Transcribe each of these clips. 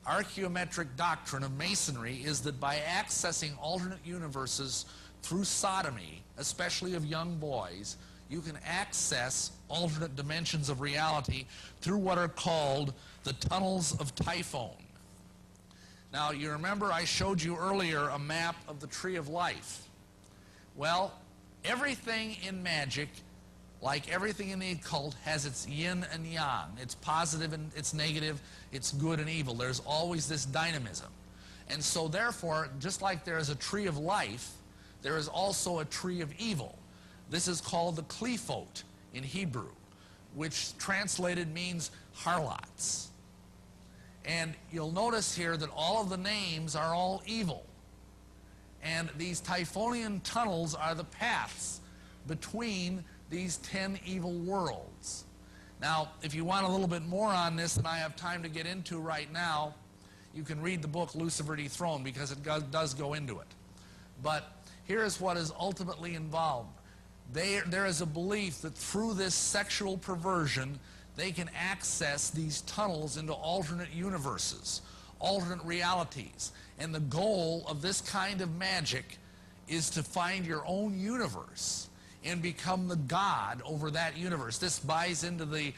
archaeometric doctrine of Masonry is that by accessing alternate universes through sodomy, especially of young boys, you can access alternate dimensions of reality through what are called the tunnels of Typhon. Now, you remember I showed you earlier a map of the Tree of Life. Well, everything in magic, like everything in the occult, has its yin and yang. It's positive and it's negative, it's good and evil. There's always this dynamism. And so therefore, just like there is a tree of life, there is also a tree of evil. This is called the Qliphote in Hebrew, which translated means harlots. And you'll notice here that all of the names are all evil. And these Typhonian tunnels are the paths between these 10 evil worlds. Now, if you want a little bit more on this than I have time to get into right now, you can read the book Lucifer Dethroned, because it does go into it. But here is what is ultimately involved. There is a belief that through this sexual perversion, they can access these tunnels into alternate universes, alternate realities. And the goal of this kind of magic is to find your own universe and become the god over that universe. This buys into the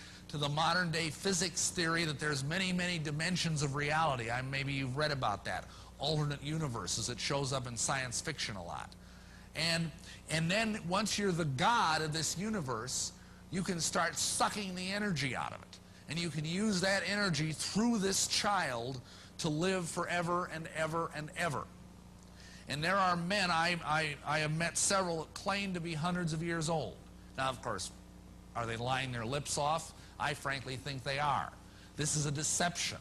modern day physics theory that there's many, many dimensions of reality. Maybe you've read about that. Alternate universes. It shows up in science fiction a lot. And then once you're the god of this universe, you can start sucking the energy out of it. And you can use that energy through this child to live forever and ever and ever. And there are men, I have met several that claim to be hundreds of years old. Now, of course, are they lying their lips off? I frankly think they are. This is a deception.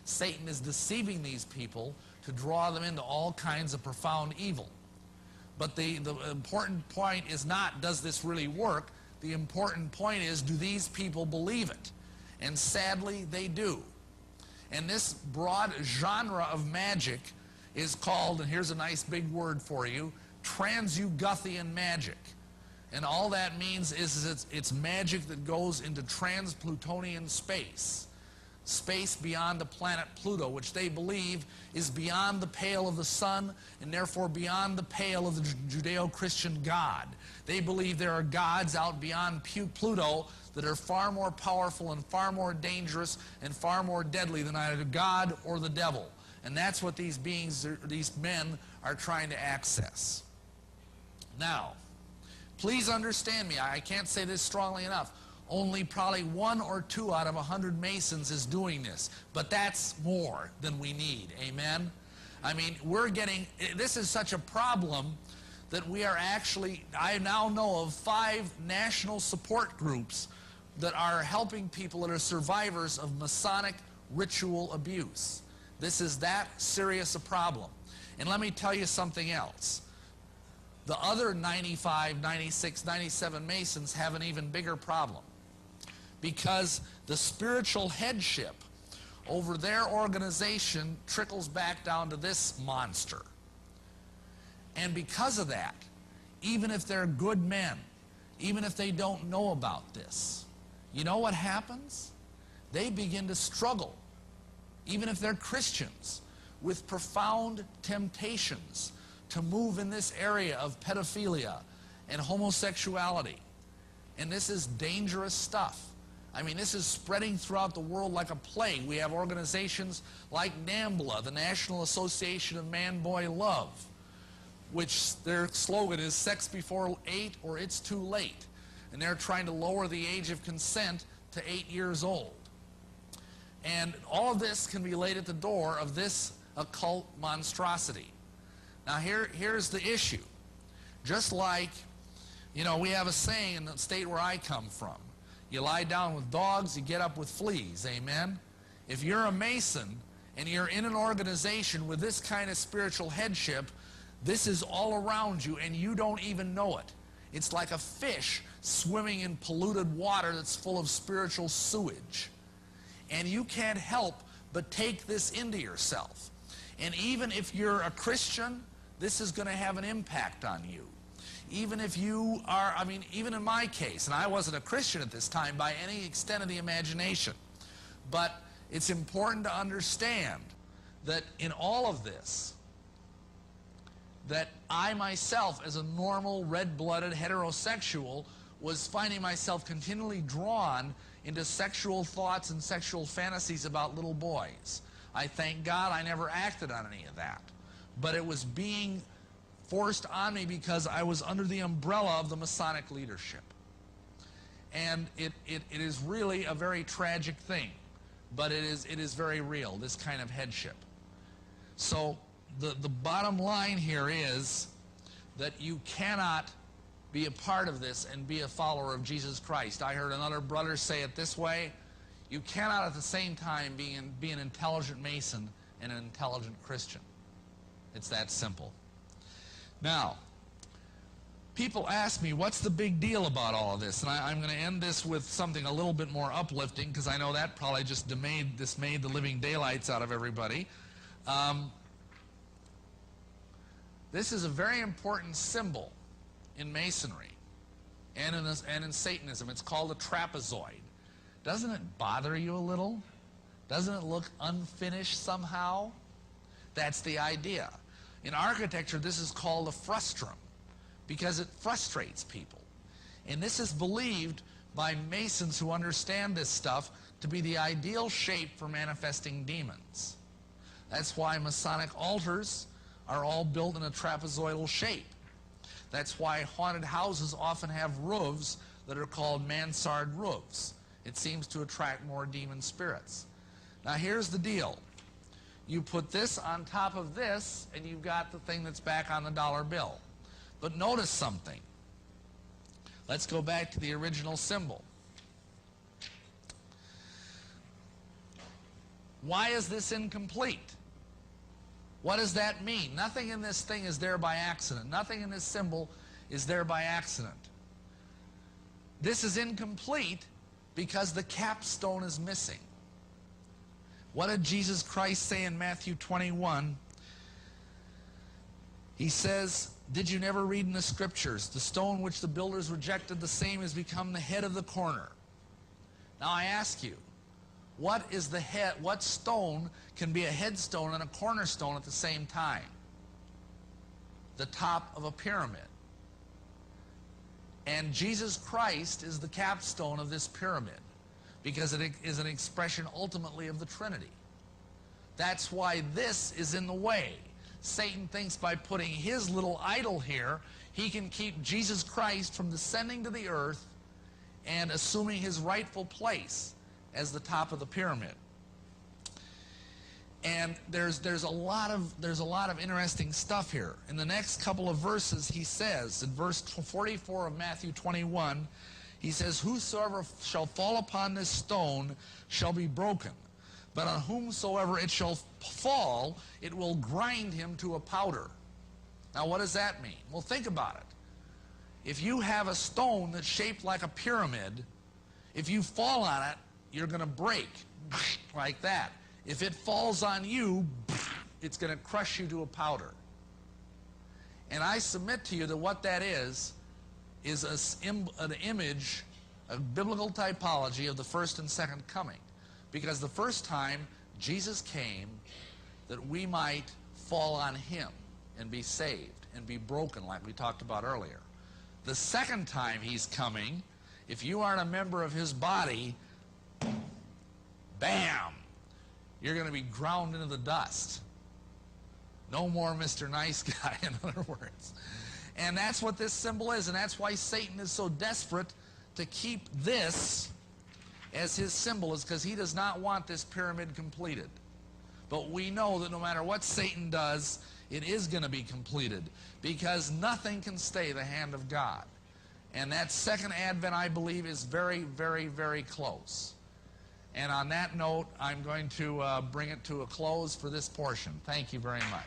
Satan is deceiving these people to draw them into all kinds of profound evil. But the important point is not, does this really work? The important point is, do these people believe it? And sadly, they do. And this broad genre of magic is called, and here's a nice big word for you, Transuguthian magic. And all that means is it's magic that goes into trans-Plutonian space. Space beyond the planet Pluto, which they believe is beyond the pale of the sun and therefore beyond the pale of the Judeo-Christian God. They believe there are gods out beyond Pluto that are far more powerful and far more dangerous and far more deadly than either God or the devil. And that's what these beings, these men, are trying to access. Now, please understand me. I can't say this strongly enough. Only probably 1 or 2 out of 100 Masons is doing this. But that's more than we need. Amen? I mean, this is such a problem that we are actually, I now know of 5 national support groups that are helping people that are survivors of Masonic ritual abuse. This is that serious a problem. And let me tell you something else. The other 95, 96, 97 Masons have an even bigger problem, because the spiritual headship over their organization trickles back down to this monster. And because of that, even if they're good men, even if they don't know about this, you know what happens? They begin to struggle, even if they're Christians, with profound temptations to move in this area of pedophilia and homosexuality. And this is dangerous stuff. I mean, this is spreading throughout the world like a plague. We have organizations like NAMBLA, the National Association of Man-Boy Love, which their slogan is sex before 8 or it's too late. And they're trying to lower the age of consent to 8 years old. And all of this can be laid at the door of this occult monstrosity. Now here's the issue. Just like, you know, we have a saying in the state where I come from. You lie down with dogs, you get up with fleas. Amen? If you're a Mason and you're in an organization with this kind of spiritual headship, this is all around you and you don't even know it. It's like a fish swimming in polluted water that's full of spiritual sewage. And you can't help but take this into yourself. And even if you're a Christian, this is going to have an impact on you. Even if you are, I mean, even in my case, and I wasn't a Christian at this time by any extent of the imagination, but it's important to understand that in all of this, that I myself, as a normal, red-blooded heterosexual, was finding myself continually drawn into sexual thoughts and sexual fantasies about little boys. I thank God I never acted on any of that. But it was being forced on me because I was under the umbrella of the Masonic leadership. And it is really a very tragic thing, but it is very real, this kind of headship. So the bottom line here is that you cannot be a part of this and be a follower of Jesus Christ. I heard another brother say it this way: you cannot at the same time be an intelligent Mason and an intelligent Christian. It's that simple. Now, people ask me, what's the big deal about all of this? And I'm going to end this with something a little bit more uplifting, because I know that probably just dismayed the living daylights out of everybody. This is a very important symbol in Masonry and in Satanism. It's called a trapezoid. Doesn't it bother you a little? Doesn't it look unfinished somehow? That's the idea. In architecture, this is called a frustrum, because it frustrates people. And this is believed by Masons who understand this stuff to be the ideal shape for manifesting demons. That's why Masonic altars are all built in a trapezoidal shape. That's why haunted houses often have roofs that are called mansard roofs. It seems to attract more demon spirits. Now here's the deal. You put this on top of this, and you've got the thing that's back on the dollar bill. But notice something. Let's go back to the original symbol. Why is this incomplete? What does that mean? Nothing in this thing is there by accident. Nothing in this symbol is there by accident. This is incomplete because the capstone is missing. What did Jesus Christ say in Matthew 21? He says, did you never read in the scriptures, the stone which the builders rejected, the same has become the head of the corner. Now I ask you, what is the head? What stone can be a headstone and a cornerstone at the same time? The top of a pyramid. And Jesus Christ is the capstone of this pyramid, because it is an expression ultimately of the Trinity. That's why this is in the way. Satan thinks by putting his little idol here, he can keep Jesus Christ from descending to the earth and assuming his rightful place as the top of the pyramid. And there's a lot of interesting stuff here. In the next couple of verses, he says, in verse 44 of Matthew 21, he says, whosoever shall fall upon this stone shall be broken, but on whomsoever it shall fall, it will grind him to a powder. Now what does that mean? Well, think about it. If you have a stone that's shaped like a pyramid, if you fall on it, you're going to break like that. If it falls on you, it's going to crush you to a powder. And I submit to you that what that is an image, a biblical typology of the first and second coming. Because the first time Jesus came, that we might fall on him and be saved and be broken, like we talked about earlier. The second time he's coming, if you aren't a member of his body, bam, you're going to be ground into the dust. No more Mr. Nice Guy, in other words. And that's what this symbol is, and that's why Satan is so desperate to keep this as his symbol, is because he does not want this pyramid completed. But we know that no matter what Satan does, it is going to be completed, because nothing can stay the hand of God. And that second advent, I believe, is very, very, very close. And on that note, I'm going to bring it to a close for this portion. Thank you very much.